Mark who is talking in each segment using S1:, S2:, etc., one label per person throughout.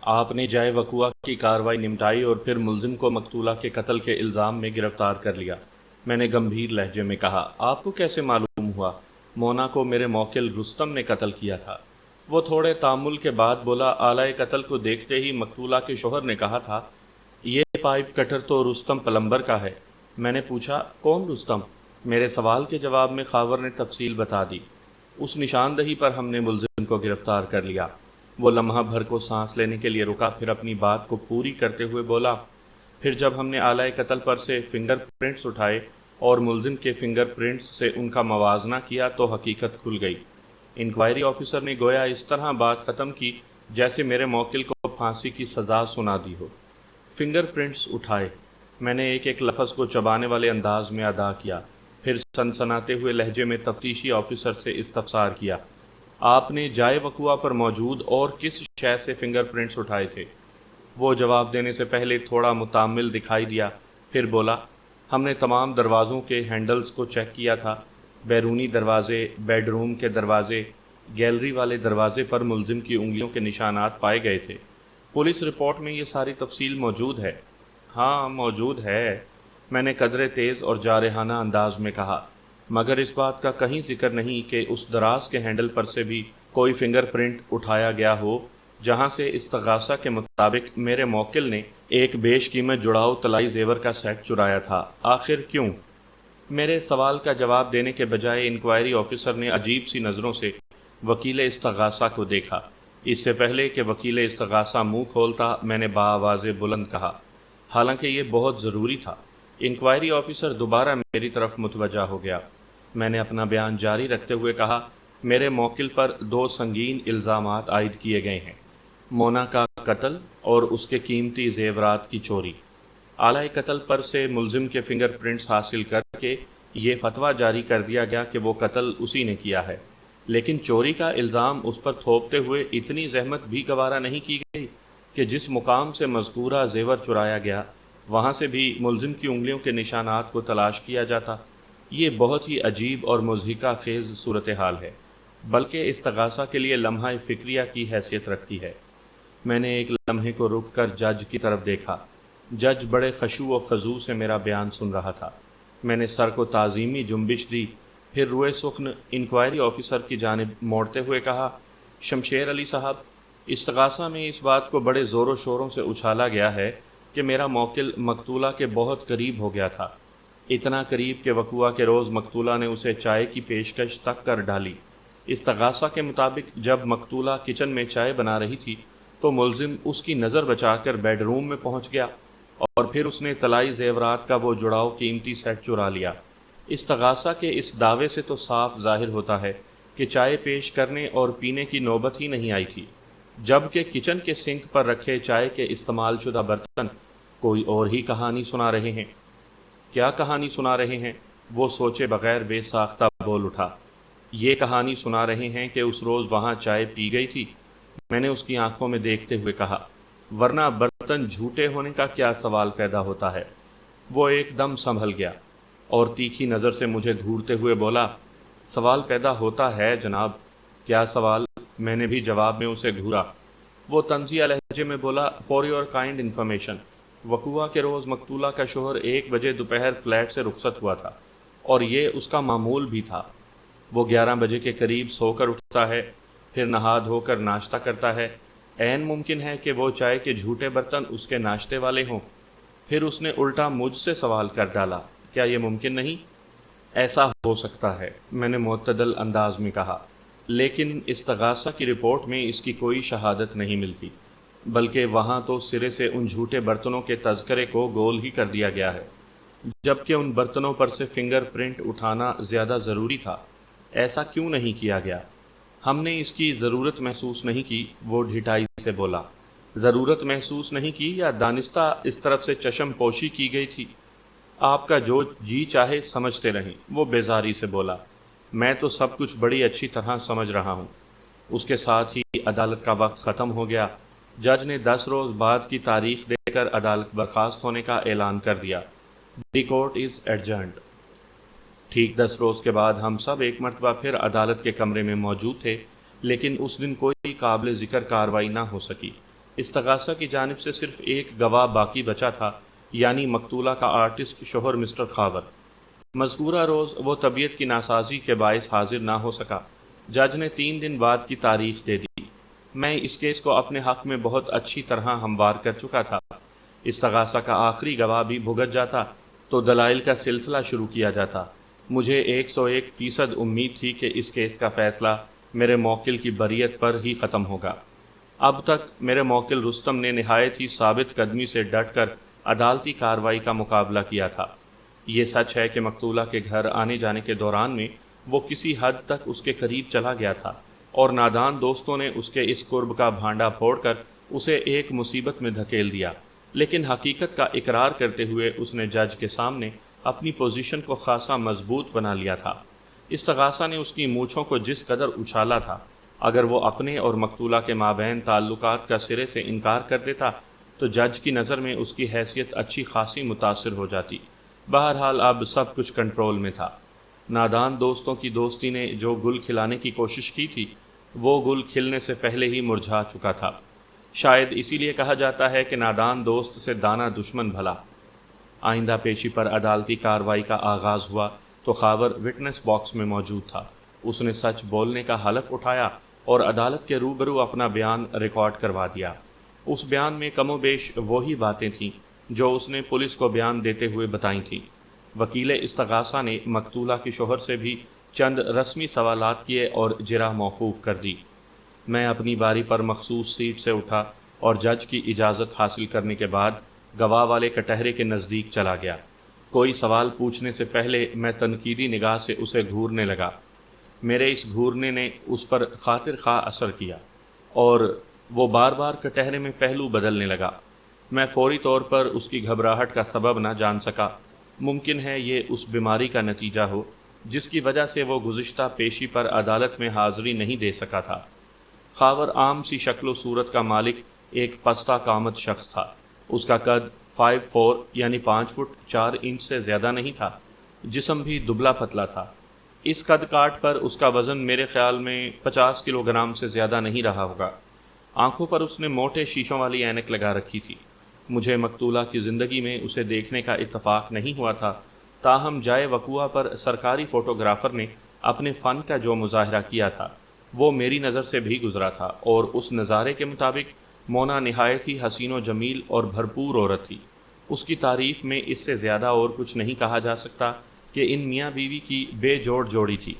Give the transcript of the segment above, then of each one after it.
S1: آپ نے جائے وقوع کی کارروائی نمٹائی اور پھر ملزم کو مقتولہ کے قتل کے الزام میں گرفتار کر لیا۔ میں نے گمبھیر لہجے میں کہا، آپ کو کیسے معلوم ہوا؟ مونا کو میرے موکل رستم نے قتل کیا تھا۔ وہ تھوڑے تامل کے بعد بولا، آلائے قتل کو دیکھتے ہی مقتولہ کے شوہر نے کہا تھا، یہ پائپ کٹر تو رستم پلمبر کا ہے۔ میں نے پوچھا، کون رستم؟ میرے سوال کے جواب میں خاور نے تفصیل بتا دی۔ اس نشاندہی پر ہم نے ملزم کو گرفتار کر لیا۔ وہ لمحہ بھر کو سانس لینے کے لیے رکا، پھر اپنی بات کو پوری کرتے ہوئے بولا، پھر جب ہم نے آلائے قتل پر سے فنگر پرنٹس اٹھائے اور ملزم کے فنگر پرنٹس سے ان کا موازنہ کیا تو حقیقت کھل گئی۔ انکوائری آفیسر نے گویا اس طرح بات ختم کی جیسے میرے موکل کو پھانسی کی سزا سنا دی ہو۔ فنگر پرنٹس اٹھائے، میں نے ایک ایک لفظ کو چبانے والے انداز میں ادا کیا، پھر سنسناتے ہوئے لہجے میں تفتیشی آفیسر سے استفسار کیا، آپ نے جائے وقوع پر موجود اور کس شے سے فنگر پرنٹس اٹھائے تھے؟ وہ جواب دینے سے پہلے تھوڑا متامل دکھائی دیا، پھر بولا، ہم نے تمام دروازوں کے ہینڈلز کو چیک کیا تھا، بیرونی دروازے، بیڈ روم کے دروازے، گیلری والے دروازے پر ملزم کی انگلیوں کے نشانات پائے گئے تھے۔ پولیس رپورٹ میں یہ ساری تفصیل موجود ہے۔ ہاں موجود ہے، میں نے قدرے تیز اور جارحانہ انداز میں کہا، مگر اس بات کا کہیں ذکر نہیں کہ اس دراز کے ہینڈل پر سے بھی کوئی فنگر پرنٹ اٹھایا گیا ہو جہاں سے استغاثہ کے مطابق میرے موکل نے ایک بیش قیمت جڑاؤ طلائی زیور کا سیٹ چرایا تھا۔ آخر کیوں؟ میرے سوال کا جواب دینے کے بجائے انکوائری آفیسر نے عجیب سی نظروں سے وکیل استغاثہ کو دیکھا۔ اس سے پہلے کہ وکیل استغاثہ منہ کھولتا، میں نے بآواز بلند کہا، حالانکہ یہ بہت ضروری تھا۔ انکوائری آفیسر دوبارہ میری طرف متوجہ ہو گیا۔ میں نے اپنا بیان جاری رکھتے ہوئے کہا، میرے موکل پر 2 سنگین الزامات عائد کیے گئے ہیں، مونا کا قتل اور اس کے قیمتی زیورات کی چوری۔ آلائے قتل پر سے ملزم کے فنگر پرنٹس حاصل کر کے یہ فتویٰ جاری کر دیا گیا کہ وہ قتل اسی نے کیا ہے، لیکن چوری کا الزام اس پر تھوپتے ہوئے اتنی زحمت بھی گوارا نہیں کی گئی کہ جس مقام سے مذکورہ زیور چرایا گیا وہاں سے بھی ملزم کی انگلیوں کے نشانات کو تلاش کیا جاتا۔ یہ بہت ہی عجیب اور مضحکہ خیز صورتحال ہے، بلکہ استغاثہ کے لیے لمحہ فکریہ کی حیثیت رکھتی ہے۔ میں نے ایک لمحے کو رک کر جج کی طرف دیکھا۔ جج بڑے خشوع و خضوع سے میرا بیان سن رہا تھا۔ میں نے سر کو تعظیمی جنبش دی، پھر روئے سخن انکوائری آفیسر کی جانب موڑتے ہوئے کہا، شمشیر علی صاحب، استغاثہ میں اس بات کو بڑے زور و شوروں سے اچھالا گیا ہے کہ میرا موکل مقتولہ کے بہت قریب ہو گیا تھا، اتنا قریب کہ وقوع کے روز مقتولہ نے اسے چائے کی پیشکش تک کر ڈالی۔ استغاثہ کے مطابق جب مقتولہ کچن میں چائے بنا رہی تھی تو ملزم اس کی نظر بچا کر بیڈ روم میں پہنچ گیا اور پھر اس نے طلائی زیورات کا وہ جڑاؤ قیمتی سیٹ چرا لیا۔ استغاثہ کے اس دعوے سے تو صاف ظاہر ہوتا ہے کہ چائے پیش کرنے اور پینے کی نوبت ہی نہیں آئی تھی، جبکہ کچن کے سنک پر رکھے چائے کے استعمال شدہ برتن کوئی اور ہی کہانی سنا رہے ہیں۔ کیا کہانی سنا رہے ہیں؟ وہ سوچے بغیر بے ساختہ بول اٹھا، یہ کہانی سنا رہے ہیں کہ اس روز وہاں چائے پی گئی تھی۔ میں نے اس کی آنکھوں میں دیکھتے ہوئے کہا، ورنہ برتن جھوٹے ہونے کا کیا سوال پیدا ہوتا ہے؟ وہ ایک دم سنبھل گیا اور تیکھی نظر سے مجھے گھورتے ہوئے بولا، سوال پیدا ہوتا ہے جناب۔ کیا سوال؟ میں نے بھی جواب میں اسے گھورا۔ وہ طنزیہ لہجے میں بولا، فار یور کائنڈ انفارمیشن، وقوع کے روز مقتولہ کا شوہر 1 بجے دوپہر فلیٹ سے رخصت ہوا تھا اور یہ اس کا معمول بھی تھا۔ وہ 11 بجے کے قریب سو کر اٹھتا ہے، پھر نہا دھو کر ناشتہ کرتا ہے۔ عین ممکن ہے کہ وہ چائے کے جھوٹے برتن اس کے ناشتے والے ہوں۔ پھر اس نے الٹا مجھ سے سوال کر ڈالا، کیا یہ ممکن نہیں؟ ایسا ہو سکتا ہے، میں نے معتدل انداز میں کہا، لیکن استغاثہ کی رپورٹ میں اس کی کوئی شہادت نہیں ملتی، بلکہ وہاں تو سرے سے ان جھوٹے برتنوں کے تذکرے کو گول ہی کر دیا گیا ہے، جبکہ ان برتنوں پر سے فنگر پرنٹ اٹھانا زیادہ ضروری تھا۔ ایسا کیوں نہیں کیا گیا؟ ہم نے اس کی ضرورت محسوس نہیں کی، وہ ڈھٹائی سے بولا۔ ضرورت محسوس نہیں کی یا دانستہ اس طرف سے چشم پوشی کی گئی تھی؟ آپ کا جو جی چاہے سمجھتے رہیں، وہ بیزاری سے بولا۔ میں تو سب کچھ بڑی اچھی طرح سمجھ رہا ہوں۔ اس کے ساتھ ہی عدالت کا وقت ختم ہو گیا۔ جج نے 10 روز بعد کی تاریخ دے کر عدالت برخاست ہونے کا اعلان کر دیا۔ The court is adjourned. ٹھیک 10 روز کے بعد ہم سب ایک مرتبہ پھر عدالت کے کمرے میں موجود تھے، لیکن اس دن کوئی قابل ذکر کارروائی نہ ہو سکی۔ استغاثہ کی جانب سے صرف ایک گواہ باقی بچا تھا، یعنی مقتولہ کا آرٹسٹ شوہر مسٹر خاور۔ مذکورہ روز وہ طبیعت کی ناسازی کے باعث حاضر نہ ہو سکا۔ جج نے 3 دن بعد کی تاریخ دے دی۔ میں اس کیس کو اپنے حق میں بہت اچھی طرح ہموار کر چکا تھا۔ استغاثہ کا آخری گواہ بھی بھگت جاتا تو دلائل کا سلسلہ شروع کیا جاتا۔ مجھے 101% امید تھی کہ اس کیس کا فیصلہ میرے موکل کی بریت پر ہی ختم ہوگا۔ اب تک میرے موکل رستم نے نہایت ہی ثابت قدمی سے ڈٹ کر عدالتی کارروائی کا مقابلہ کیا تھا۔ یہ سچ ہے کہ مقتولہ کے گھر آنے جانے کے دوران میں وہ کسی حد تک اس کے قریب چلا گیا تھا اور نادان دوستوں نے اس کے اس قرب کا بھانڈا پھوڑ کر اسے ایک مصیبت میں دھکیل دیا، لیکن حقیقت کا اقرار کرتے ہوئے اس نے جج کے سامنے اپنی پوزیشن کو خاصا مضبوط بنا لیا تھا۔ استغاثہ نے اس کی مونچھوں کو جس قدر اچھالا تھا، اگر وہ اپنے اور مقتولہ کے مابین تعلقات کا سرے سے انکار کر دیتا تو جج کی نظر میں اس کی حیثیت اچھی خاصی متاثر ہو جاتی۔ بہرحال اب سب کچھ کنٹرول میں تھا۔ نادان دوستوں کی دوستی نے جو گل کھلانے کی کوشش کی تھی، وہ گل کھلنے سے پہلے ہی مرجھا چکا تھا۔ شاید اسی لیے کہا جاتا ہے کہ نادان دوست سے دانا دشمن بھلا۔ آئندہ پیشی پر عدالتی کارروائی کا آغاز ہوا تو خاور وٹنس باکس میں موجود تھا۔ اس نے سچ بولنے کا حلف اٹھایا اور عدالت کے روبرو اپنا بیان ریکارڈ کروا دیا۔ اس بیان میں کم و بیش وہی باتیں تھیں جو اس نے پولیس کو بیان دیتے ہوئے بتائی تھیں۔ وکیل استغاثہ نے مقتولہ کی شوہر سے بھی چند رسمی سوالات کیے اور جرح موقوف کر دی۔ میں اپنی باری پر مخصوص سیٹ سے اٹھا اور جج کی اجازت حاصل کرنے کے بعد گواہ والے کٹہرے کے نزدیک چلا گیا۔ کوئی سوال پوچھنے سے پہلے میں تنقیدی نگاہ سے اسے گھورنے لگا۔ میرے اس گھورنے نے اس پر خاطر خواہ اثر کیا اور وہ بار بار کٹہرے میں پہلو بدلنے لگا۔ میں فوری طور پر اس کی گھبراہٹ کا سبب نہ جان سکا۔ ممکن ہے یہ اس بیماری کا نتیجہ ہو جس کی وجہ سے وہ گزشتہ پیشی پر عدالت میں حاضری نہیں دے سکا تھا۔ خاور عام سی شکل و صورت کا مالک ایک پستہ قامت شخص تھا۔ اس کا قد 5'4" یعنی 5 فٹ 4 انچ سے زیادہ نہیں تھا۔ جسم بھی دبلا پتلا تھا۔ اس قد کاٹ پر اس کا وزن میرے خیال میں 50 کلو گرام سے زیادہ نہیں رہا ہوگا۔ آنکھوں پر اس نے موٹے شیشوں والی اینک لگا رکھی تھی۔ مجھے مقتولہ کی زندگی میں اسے دیکھنے کا اتفاق نہیں ہوا تھا، تاہم جائے وقوع پر سرکاری فوٹوگرافر نے اپنے فن کا جو مظاہرہ کیا تھا وہ میری نظر سے بھی گزرا تھا، اور اس نظارے کے مطابق مونا نہایت ہی حسین و جمیل اور بھرپور عورت تھی۔ اس کی تعریف میں اس سے زیادہ اور کچھ نہیں کہا جا سکتا کہ ان میاں بیوی کی بے جوڑ جوڑی تھی۔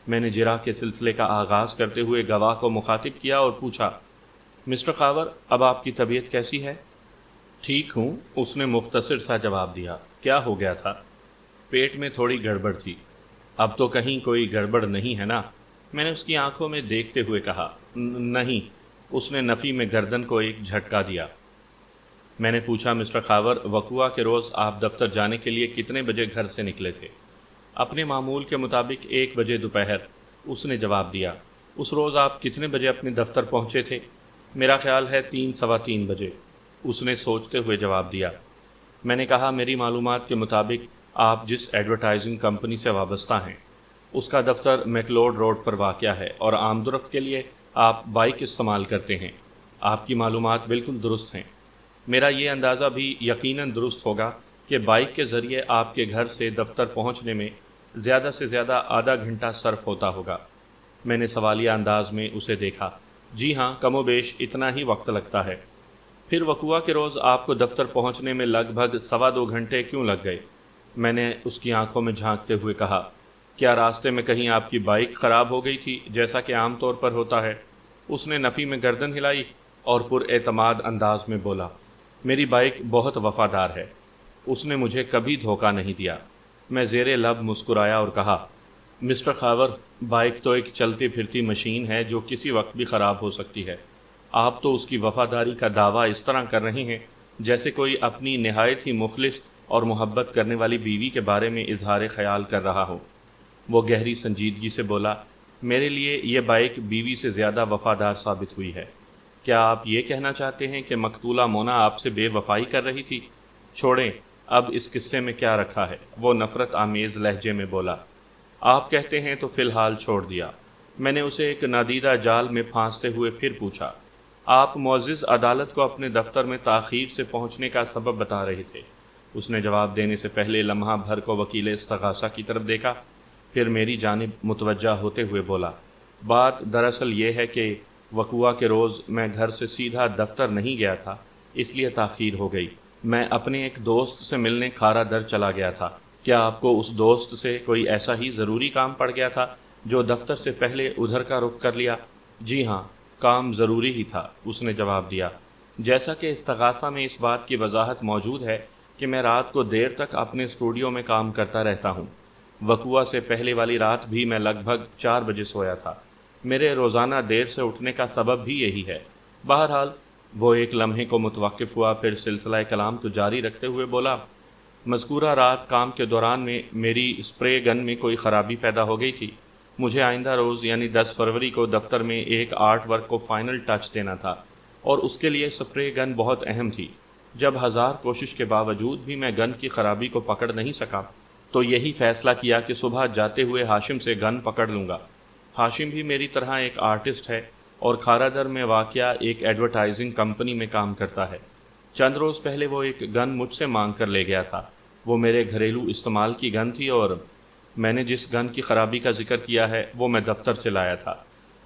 S1: میں نے جرح کے سلسلے کا آغاز کرتے ہوئے گواہ کو مخاطب کیا اور پوچھا، مسٹر خاور، اب آپ کی طبیعت کیسی ہے؟ ٹھیک ہوں، اس نے مختصر سا جواب دیا۔ کیا ہو گیا تھا؟ پیٹ میں تھوڑی گڑبڑ تھی۔ اب تو کہیں کوئی گڑبڑ نہیں ہے نا؟ میں نے اس کی آنکھوں میں دیکھتے ہوئے کہا۔ نہیں، اس نے نفی میں گردن کو ایک جھٹکا دیا۔ میں نے پوچھا، مسٹر خاور، وقوع کے روز آپ دفتر جانے کے لیے کتنے بجے گھر سے نکلے تھے؟ اپنے معمول کے مطابق 1 بجے دوپہر، اس نے جواب دیا۔ اس روز آپ کتنے بجے اپنے دفتر پہنچے تھے؟ میرا خیال ہے 3 سوا 3 بجے، اس نے سوچتے ہوئے جواب دیا۔ میں نے کہا، میری معلومات کے مطابق آپ جس ایڈورٹائزنگ کمپنی سے وابستہ ہیں اس کا دفتر میکلوڈ روڈ پر واقع ہے، اور آمد و رفت کے لیے آپ بائک استعمال کرتے ہیں۔ آپ کی معلومات بالکل درست ہیں۔ میرا یہ اندازہ بھی یقیناً درست ہوگا کہ بائک کے ذریعے آپ کے گھر سے دفتر پہنچنے میں زیادہ سے زیادہ آدھا گھنٹہ صرف ہوتا ہوگا۔ میں نے سوالیہ انداز میں اسے دیکھا۔ جی ہاں، کم و بیش اتنا ہی وقت لگتا ہے۔ پھر وقوع کے روز آپ کو دفتر پہنچنے میں لگ بھگ 2.25 گھنٹے کیوں لگ گئے؟ میں نے اس کی آنکھوں میں جھانکتے ہوئے کہا۔ کیا راستے میں کہیں آپ کی بائک خراب ہو گئی تھی جیسا کہ عام طور پر ہوتا ہے؟ اس نے نفی میں گردن ہلائی اور پر اعتماد انداز میں بولا، میری بائک بہت وفادار ہے، اس نے مجھے کبھی دھوکہ نہیں دیا۔ میں زیر لب مسکرایا اور کہا، مسٹر خاور، بائک تو ایک چلتی پھرتی مشین ہے جو کسی وقت بھی خراب ہو سکتی ہے۔ آپ تو اس کی وفاداری کا دعویٰ اس طرح کر رہے ہیں جیسے کوئی اپنی نہایت ہی مخلص اور محبت کرنے والی بیوی کے بارے میں اظہار خیال کر رہا ہو۔ وہ گہری سنجیدگی سے بولا، میرے لیے یہ بائک بیوی سے زیادہ وفادار ثابت ہوئی ہے۔ کیا آپ یہ کہنا چاہتے ہیں کہ مقتولہ مونا آپ سے بے وفائی کر رہی تھی؟ چھوڑیں، اب اس قصے میں کیا رکھا ہے، وہ نفرت آمیز لہجے میں بولا۔ آپ کہتے ہیں تو فی الحال چھوڑ دیا۔ میں نے اسے ایک نادیدہ جال میں پھانستے ہوئے پھر پوچھا، آپ معزز عدالت کو اپنے دفتر میں تاخیر سے پہنچنے کا سبب بتا رہے تھے۔ اس نے جواب دینے سے پہلے لمحہ بھر کو وکیل استغاثہ کی طرف دیکھا، پھر میری جانب متوجہ ہوتے ہوئے بولا، بات دراصل یہ ہے کہ وقوعہ کے روز میں گھر سے سیدھا دفتر نہیں گیا تھا، اس لیے تاخیر ہو گئی۔ میں اپنے ایک دوست سے ملنے کھارا در چلا گیا تھا۔ کیا آپ کو اس دوست سے کوئی ایسا ہی ضروری کام پڑ گیا تھا جو دفتر سے پہلے ادھر کا رخ کر لیا؟ جی ہاں، کام ضروری ہی تھا، اس نے جواب دیا۔ جیسا کہ استغاثہ میں اس بات کی وضاحت موجود ہے کہ میں رات کو دیر تک اپنے اسٹوڈیو میں کام کرتا رہتا ہوں۔ وقوعہ سے پہلے والی رات بھی میں لگ بھگ 4 بجے سویا تھا۔ میرے روزانہ دیر سے اٹھنے کا سبب بھی یہی ہے۔ بہرحال وہ ایک لمحے کو متوقف ہوا، پھر سلسلہ کلام کو جاری رکھتے ہوئے بولا، مذکورہ رات کام کے دوران میں میری اسپرے گن میں کوئی خرابی پیدا ہو گئی تھی۔ مجھے آئندہ روز یعنی 10 فروری کو دفتر میں ایک آرٹ ورک کو فائنل ٹچ دینا تھا اور اس کے لیے اسپرے گن بہت اہم تھی۔ جب ہزار کوشش کے باوجود بھی میں گن کی خرابی کو پکڑ نہیں سکا تو یہی فیصلہ کیا کہ صبح جاتے ہوئے ہاشم سے گن پکڑ لوں گا۔ ہاشم بھی میری طرح ایک آرٹسٹ ہے اور کھارا در میں واقع ایک ایڈورٹائزنگ کمپنی میں کام کرتا ہے۔ چند روز پہلے وہ ایک گن مجھ سے مانگ کر لے گیا تھا۔ وہ میرے گھریلو استعمال کی گن تھی اور میں نے جس گن کی خرابی کا ذکر کیا ہے وہ میں دفتر سے لایا تھا۔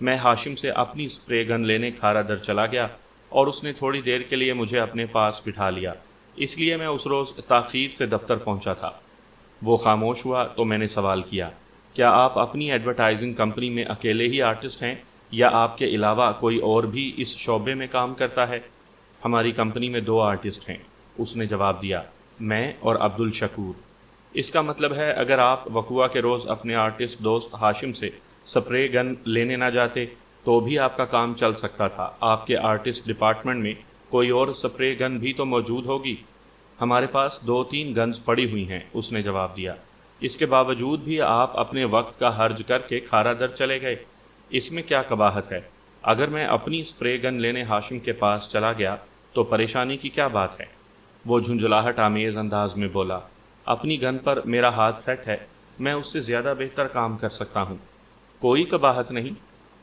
S1: میں ہاشم سے اپنی اسپرے گن لینے کھارا در چلا گیا اور اس نے تھوڑی دیر کے لیے مجھے اپنے پاس بٹھا لیا، اس لیے میں اس روز تاخیر سے دفتر پہنچا تھا۔ وہ خاموش ہوا تو میں نے سوال کیا، کیا آپ اپنی ایڈورٹائزنگ کمپنی میں اکیلے ہی آرٹسٹ ہیں یا آپ کے علاوہ کوئی اور بھی اس شعبے میں کام کرتا ہے؟ ہماری کمپنی میں 2 آرٹسٹ ہیں، اس نے جواب دیا، میں اور عبد الشکور۔ اس کا مطلب ہے اگر آپ وقوعہ کے روز اپنے آرٹسٹ دوست ہاشم سے سپرے گن لینے نہ جاتے تو بھی آپ کا کام چل سکتا تھا۔ آپ کے آرٹسٹ ڈپارٹمنٹ میں کوئی اور سپرے گن بھی تو موجود ہوگی۔ ہمارے پاس 2-3 گنز پڑی ہوئی ہیں، اس نے جواب دیا۔ اس کے باوجود بھی آپ اپنے وقت کا حرج کر کے کھارا در چلے گئے، اس میں کیا قباحت ہے؟ اگر میں اپنی سپرے گن لینے ہاشم کے پاس چلا گیا تو پریشانی کی کیا بات ہے؟ وہ جھنجھلاہٹ آمیز انداز میں بولا، اپنی گن پر میرا ہاتھ سیٹ ہے، میں اس سے زیادہ بہتر کام کر سکتا ہوں۔ کوئی قباحت نہیں۔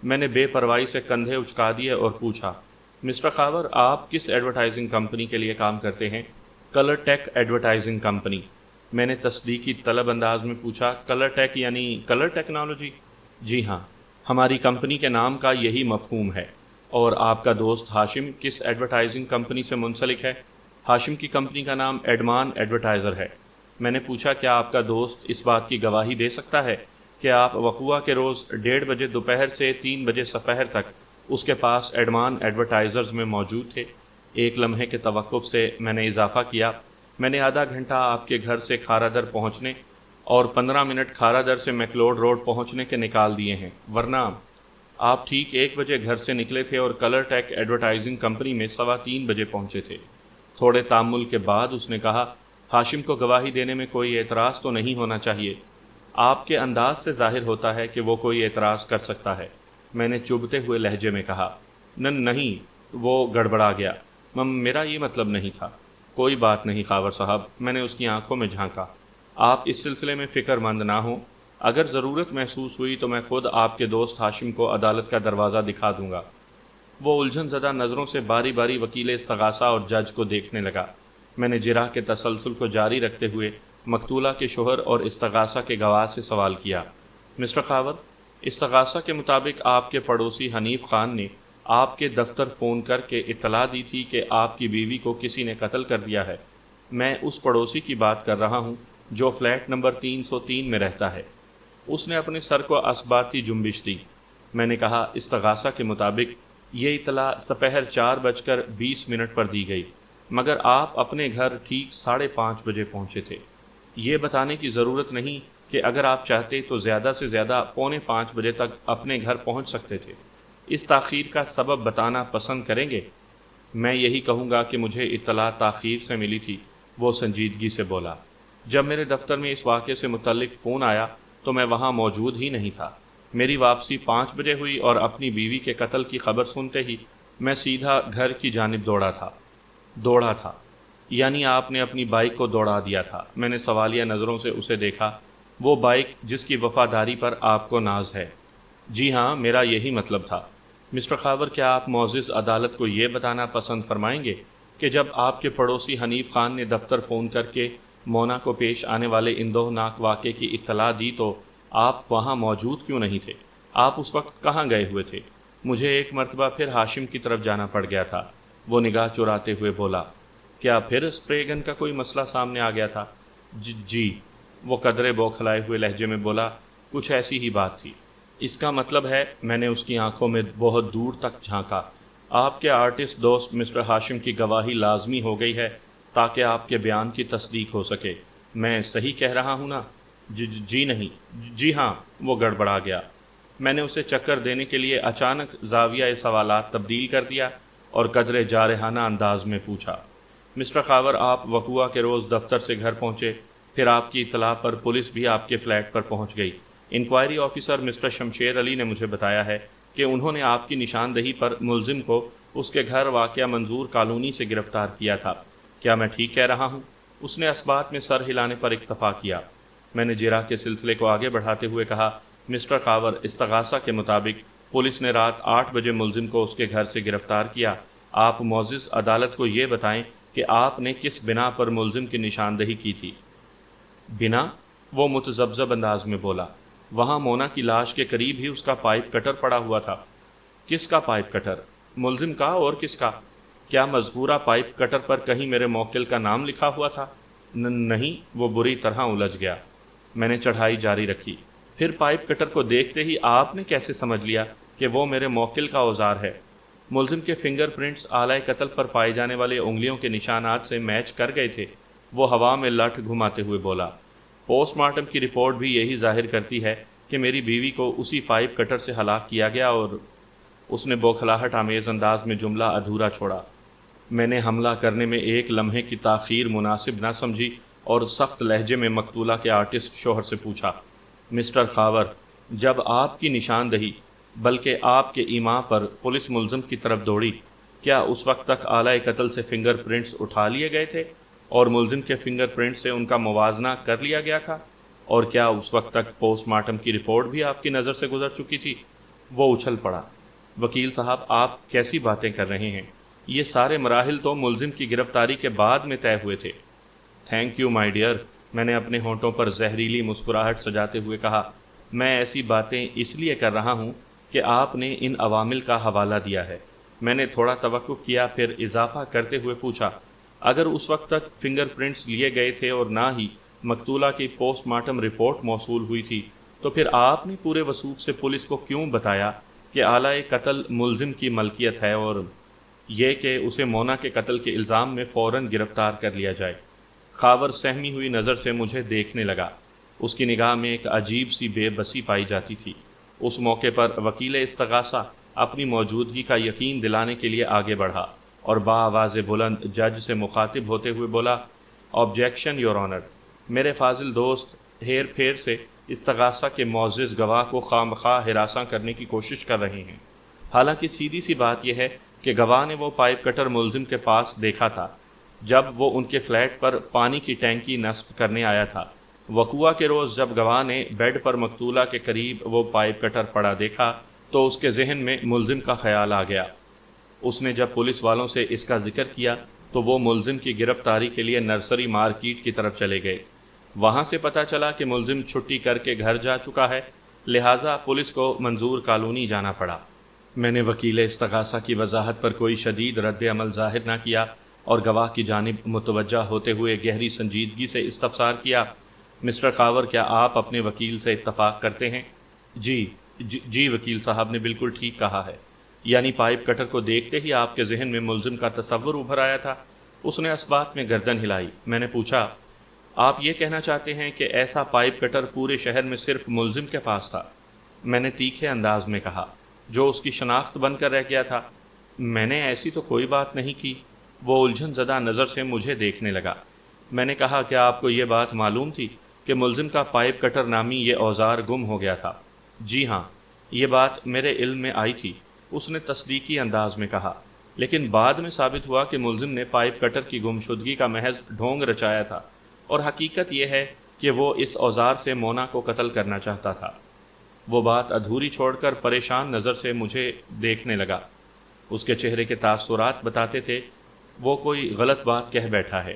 S1: میں نے بے پرواہی سے کندھے اچکا دیے اور پوچھا، مسٹر خاور، آپ کس ایڈورٹائزنگ کمپنی کے لیے کام کرتے ہیں؟ کلر ٹیک ایڈورٹائزنگ کمپنی۔ میں نے تصدیقی طلب انداز میں پوچھا، کلر ٹیک یعنی کلر ٹیکنالوجی؟ جی ہاں، ہماری کمپنی کے نام کا یہی مفہوم ہے۔ اور آپ کا دوست ہاشم کس ایڈورٹائزنگ کمپنی سے منسلک ہے؟ ہاشم کی کمپنی کا نام ایڈمان ایڈورٹائزر ہے۔ میں نے پوچھا، کیا آپ کا دوست اس بات کی گواہی دے سکتا ہے کہ آپ وقوعہ کے روز 1:30 بجے دوپہر سے 3 بجے سپہر تک اس کے پاس ایڈمان ایڈورٹائزرز میں موجود تھے؟ ایک لمحے کے توقف سے میں نے اضافہ کیا، میں نے آدھا گھنٹہ آپ کے گھر سے کھارا در پہنچنے اور 15 منٹ کھارا در سے میکلوڈ روڈ پہنچنے کے نکال دیے ہیں، ورنہ آپ ٹھیک 1 بجے گھر سے نکلے تھے اور کلر ٹیک ایڈورٹائزنگ کمپنی میں 3:15 بجے پہنچے تھے۔ تھوڑے تامل کے بعد اس نے کہا، ہاشم کو گواہی دینے میں کوئی اعتراض تو نہیں ہونا چاہیے؟ آپ کے انداز سے ظاہر ہوتا ہے کہ وہ کوئی اعتراض کر سکتا ہے، میں نے چبھتے ہوئے لہجے میں کہا۔ نہیں، وہ گڑبڑا گیا، میرا یہ مطلب نہیں تھا۔ کوئی بات نہیں خاور صاحب، میں نے اس کی آنکھوں میں جھانکا، آپ اس سلسلے میں فکر مند نہ ہوں، اگر ضرورت محسوس ہوئی تو میں خود آپ کے دوست ہاشم کو عدالت کا دروازہ دکھا دوں گا۔ وہ الجھن زدہ نظروں سے باری باری وکیل استغاثہ اور جج کو دیکھنے لگا۔ میں نے جرح کے تسلسل کو جاری رکھتے ہوئے مقتولہ کے شوہر اور استغاثہ کے گواہ سے سوال کیا، مسٹر خاور، استغاثہ کے مطابق آپ کے پڑوسی حنیف خان نے آپ کے دفتر فون کر کے اطلاع دی تھی کہ آپ کی بیوی کو کسی نے قتل کر دیا ہے۔ میں اس پڑوسی کی بات کر رہا ہوں جو فلیٹ نمبر 303 میں رہتا ہے۔ اس نے اپنے سر کو اثباتی جنبش دی۔ میں نے کہا، استغاثہ کے مطابق یہ اطلاع سپہر 4:20 پر دی گئی، مگر آپ اپنے گھر ٹھیک 5:30 بجے پہنچے تھے۔ یہ بتانے کی ضرورت نہیں کہ اگر آپ چاہتے تو زیادہ سے زیادہ 4:45 بجے تک اپنے گھر پہنچ سکتے تھے۔ اس تاخیر کا سبب بتانا پسند کریں گے؟ میں یہی کہوں گا کہ مجھے اطلاع تاخیر سے ملی تھی، وہ سنجیدگی سے بولا۔ جب میرے دفتر میں اس واقعے سے متعلق فون آیا تو میں وہاں موجود ہی نہیں تھا۔ میری واپسی 5 بجے ہوئی اور اپنی بیوی کے قتل کی خبر سنتے ہی میں سیدھا گھر کی جانب دوڑا تھا۔ یعنی آپ نے اپنی بائک کو دوڑا دیا تھا؟ میں نے سوالیہ نظروں سے اسے دیکھا۔ وہ بائک جس کی وفاداری پر آپ کو ناز ہے؟ جی ہاں، میرا یہی مطلب تھا۔ مسٹر خاور، کیا آپ معزز عدالت کو یہ بتانا پسند فرمائیں گے کہ جب آپ کے پڑوسی حنیف خان نے دفتر فون کر کے مونا کو پیش آنے والے اندوہناک واقعے کی اطلاع دی تو آپ وہاں موجود کیوں نہیں تھے؟ آپ اس وقت کہاں گئے ہوئے تھے؟ مجھے ایک مرتبہ پھر ہاشم کی طرف جانا پڑ گیا تھا، وہ نگاہ چراتے ہوئے بولا۔ کیا پھر اسپرے گن کا کوئی مسئلہ سامنے آ گیا تھا؟ جی، وہ قدرے بوکھلائے ہوئے لہجے میں بولا، کچھ ایسی ہی بات تھی۔ اس کا مطلب ہے، میں نے اس کی آنکھوں میں بہت دور تک جھانکا، آپ کے آرٹسٹ دوست مسٹر ہاشم کی گواہی لازمی ہو گئی ہے تاکہ آپ کے بیان کی تصدیق ہو سکے۔ میں صحیح کہہ رہا ہوں نا؟ جی نہیں، جی ہاں، وہ گڑبڑا گیا۔ میں نے اسے چکر دینے کے لیے اچانک زاویہ سوالات تبدیل کر دیا اور قدرے جارحانہ انداز میں پوچھا، مسٹر خاور، آپ وقوعہ کے روز دفتر سے گھر پہنچے، پھر آپ کی اطلاع پر پولیس بھی آپ کے فلیٹ پر پہنچ گئی۔ انکوائری آفیسر مسٹر شمشیر علی نے مجھے بتایا ہے کہ انہوں نے آپ کی نشاندہی پر ملزم کو اس کے گھر واقع منظور کالونی سے گرفتار کیا تھا۔ کیا میں ٹھیک کہہ رہا ہوں؟ اس نے اسبات میں سر ہلانے پر اکتفا کیا۔ میں نے جرح کے سلسلے کو آگے بڑھاتے ہوئے کہا، مسٹر خاور، استغاثہ کے مطابق پولیس نے رات 8 بجے ملزم کو اس کے گھر سے گرفتار کیا۔ آپ معزز عدالت کو یہ بتائیں کہ آپ نے کس بنا پر ملزم کی نشاندہی کی تھی؟ بنا؟ وہ متذبذب انداز میں بولا، وہاں مونا کی لاش کے قریب ہی اس کا پائپ کٹر پڑا ہوا تھا۔ کس کا پائپ کٹر؟ ملزم کا اور کس کا؟ کیا مذکورہ پائپ کٹر پر کہیں میرے موکل کا نام لکھا ہوا تھا؟ نہیں، وہ بری طرح الجھ گیا۔ میں نے چڑھائی جاری رکھی، پھر پائپ کٹر کو دیکھتے ہی آپ نے کیسے سمجھ لیا کہ وہ میرے موکل کا اوزار ہے؟ ملزم کے فنگر پرنٹس آلائے قتل پر پائے جانے والے انگلیوں کے نشانات سے میچ کر گئے تھے، وہ ہوا میں لٹھ گھماتے ہوئے بولا۔ پوسٹ مارٹم کی رپورٹ بھی یہی ظاہر کرتی ہے کہ میری بیوی کو اسی پائپ کٹر سے ہلاک کیا گیا، اور اس نے بوکھلاہٹ آمیز انداز میں جملہ ادھورا چھوڑا۔ میں نے حملہ کرنے میں ایک لمحے کی تاخیر مناسب نہ سمجھی اور سخت لہجے میں مقتولہ کے آرٹسٹ شوہر سے پوچھا، مسٹر خاور، جب آپ کی نشاندہی بلکہ آپ کے ایما پر پولیس ملزم کی طرف دوڑی، کیا اس وقت تک آلائے قتل سے فنگر پرنٹس اٹھا لیے گئے تھے اور ملزم کے فنگر پرنٹ سے ان کا موازنہ کر لیا گیا تھا؟ اور کیا اس وقت تک پوسٹ مارٹم کی رپورٹ بھی آپ کی نظر سے گزر چکی تھی؟ وہ اچھل پڑا۔ وکیل صاحب، آپ کیسی باتیں کر رہے ہیں؟ یہ سارے مراحل تو ملزم کی گرفتاری کے بعد میں طے ہوئے تھے۔ تھینک یو مائی ڈیئر، میں نے اپنے ہونٹوں پر زہریلی مسکراہٹ سجاتے ہوئے کہا، میں ایسی باتیں اس لیے کر رہا ہوں کہ آپ نے ان عوامل کا حوالہ دیا ہے۔ میں نے تھوڑا توقف کیا، پھر اضافہ کرتے ہوئے پوچھا، اگر اس وقت تک فنگر پرنٹس لیے گئے تھے اور نہ ہی مقتولہ کی پوسٹ مارٹم رپورٹ موصول ہوئی تھی، تو پھر آپ نے پورے وثوق سے پولیس کو کیوں بتایا کہ آلائے قتل ملزم کی ملکیت ہے اور یہ کہ اسے مونا کے قتل کے الزام میں فوراً گرفتار کر لیا جائے؟ خاور سہمی ہوئی نظر سے مجھے دیکھنے لگا، اس کی نگاہ میں ایک عجیب سی بے بسی پائی جاتی تھی۔ اس موقع پر وکیل استغاثہ اپنی موجودگی کا یقین دلانے کے لیے آگے بڑھا اور بآواز بلند جج سے مخاطب ہوتے ہوئے بولا، آبجیکشن یور آنر، میرے فاضل دوست ہیر پھیر سے استغاثہ کے معزز گواہ کو خواہ ہراساں کرنے کی کوشش کر رہے ہیں۔ حالانکہ سیدھی سی بات یہ ہے کہ گواہ نے وہ پائپ کٹر ملزم کے پاس دیکھا تھا جب وہ ان کے فلیٹ پر پانی کی ٹینکی نصب کرنے آیا تھا۔ وقوعہ کے روز جب گواہ نے بیڈ پر مقتولہ کے قریب وہ پائپ کٹر پڑا دیکھا تو اس کے ذہن میں ملزم کا خیال آ گیا۔ اس نے جب پولیس والوں سے اس کا ذکر کیا تو وہ ملزم کی گرفتاری کے لیے نرسری مارکیٹ کی طرف چلے گئے۔ وہاں سے پتہ چلا کہ ملزم چھٹی کر کے گھر جا چکا ہے، لہٰذا پولیس کو منظور کالونی جانا پڑا۔ میں نے وکیل استغاثہ کی وضاحت پر کوئی شدید رد عمل ظاہر نہ کیا اور گواہ کی جانب متوجہ ہوتے ہوئے گہری سنجیدگی سے استفسار کیا، مسٹر خاور، کیا آپ اپنے وکیل سے اتفاق کرتے ہیں؟ جی وکیل صاحب نے بالکل ٹھیک کہا ہے۔ یعنی پائپ کٹر کو دیکھتے ہی آپ کے ذہن میں ملزم کا تصور ابھر آیا تھا؟ اس نے اسبات میں گردن ہلائی۔ میں نے پوچھا، آپ یہ کہنا چاہتے ہیں کہ ایسا پائپ کٹر پورے شہر میں صرف ملزم کے پاس تھا؟ میں نے تیکھے انداز میں کہا، جو اس کی شناخت بن کر رہ گیا تھا۔ میں نے ایسی تو کوئی بات نہیں کی۔ وہ الجھن زدہ نظر سے مجھے دیکھنے لگا۔ میں نے کہا، کیا آپ کو یہ بات معلوم تھی کہ ملزم کا پائپ کٹر نامی یہ اوزار گم ہو گیا تھا؟ جی ہاں، یہ بات میرے علم میں آئی تھی، اس نے تصدیقی انداز میں کہا، لیکن بعد میں ثابت ہوا کہ ملزم نے پائپ کٹر کی گمشدگی کا محض ڈھونگ رچایا تھا اور حقیقت یہ ہے کہ وہ اس اوزار سے مونا کو قتل کرنا چاہتا تھا۔ وہ بات ادھوری چھوڑ کر پریشان نظر سے مجھے دیکھنے لگا۔ اس کے چہرے کے تاثرات بتاتے تھے وہ کوئی غلط بات کہہ بیٹھا ہے۔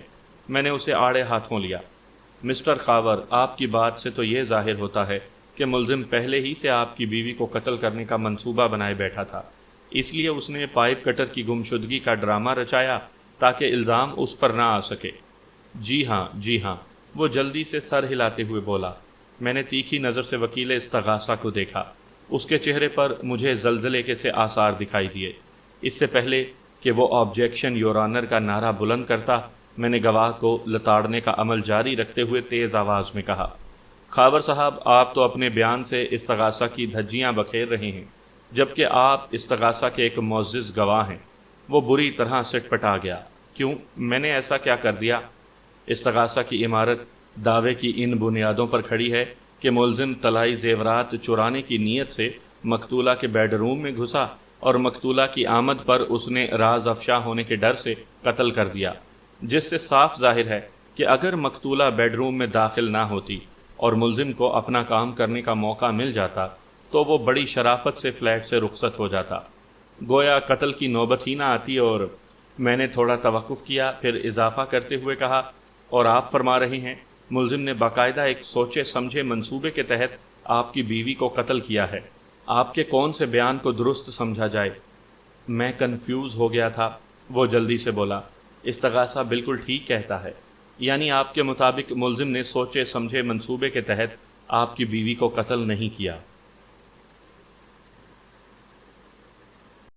S1: میں نے اسے آڑے ہاتھوں لیا۔ مسٹر خاور، آپ کی بات سے تو یہ ظاہر ہوتا ہے کہ ملزم پہلے ہی سے آپ کی بیوی کو قتل کرنے کا منصوبہ بنائے بیٹھا تھا، اس لیے اس نے پائپ کٹر کی گمشدگی کا ڈرامہ رچایا تاکہ الزام اس پر نہ آ سکے۔ جی ہاں، جی ہاں، وہ جلدی سے سر ہلاتے ہوئے بولا۔ میں نے تیکھی نظر سے وکیل استغاثہ کو دیکھا۔ اس کے چہرے پر مجھے زلزلے کے سے آثار دکھائی دیے۔ اس سے پہلے کہ وہ آبجیکشن یور آنر کا نعرہ بلند کرتا، میں نے گواہ کو لتاڑنے کا عمل جاری رکھتے ہوئے تیز آواز میں کہا، خاور صاحب، آپ تو اپنے بیان سے استغاثہ کی دھجیاں بکھیر رہے ہیں، جبکہ آپ استغاثہ کے ایک معزز گواہ ہیں۔ وہ بری طرح سٹ پٹا گیا۔ کیوں؟ میں نے ایسا کیا کر دیا؟ استغاثہ کی عمارت دعوے کی ان بنیادوں پر کھڑی ہے کہ ملزم طلائی زیورات چرانے کی نیت سے مقتولہ کے بیڈ روم میں گھسا اور مقتولہ کی آمد پر اس نے راز افشا ہونے کے ڈر سے قتل کر دیا، جس سے صاف ظاہر ہے کہ اگر مقتولہ بیڈ روم میں داخل نہ ہوتی اور ملزم کو اپنا کام کرنے کا موقع مل جاتا تو وہ بڑی شرافت سے فلیٹ سے رخصت ہو جاتا، گویا قتل کی نوبت ہی نہ آتی۔ اور میں نے تھوڑا توقف کیا، پھر اضافہ کرتے ہوئے کہا، اور آپ فرما رہے ہیں ملزم نے باقاعدہ ایک سوچے سمجھے منصوبے کے تحت آپ کی بیوی کو قتل کیا ہے۔ آپ کے کون سے بیان کو درست سمجھا جائے؟ میں کنفیوز ہو گیا تھا۔ وہ جلدی سے بولا، استغاثہ بالکل ٹھیک کہتا ہے، یعنی آپ کے مطابق ملزم نے سوچے سمجھے منصوبے کے تحت آپ کی بیوی کو قتل نہیں کیا۔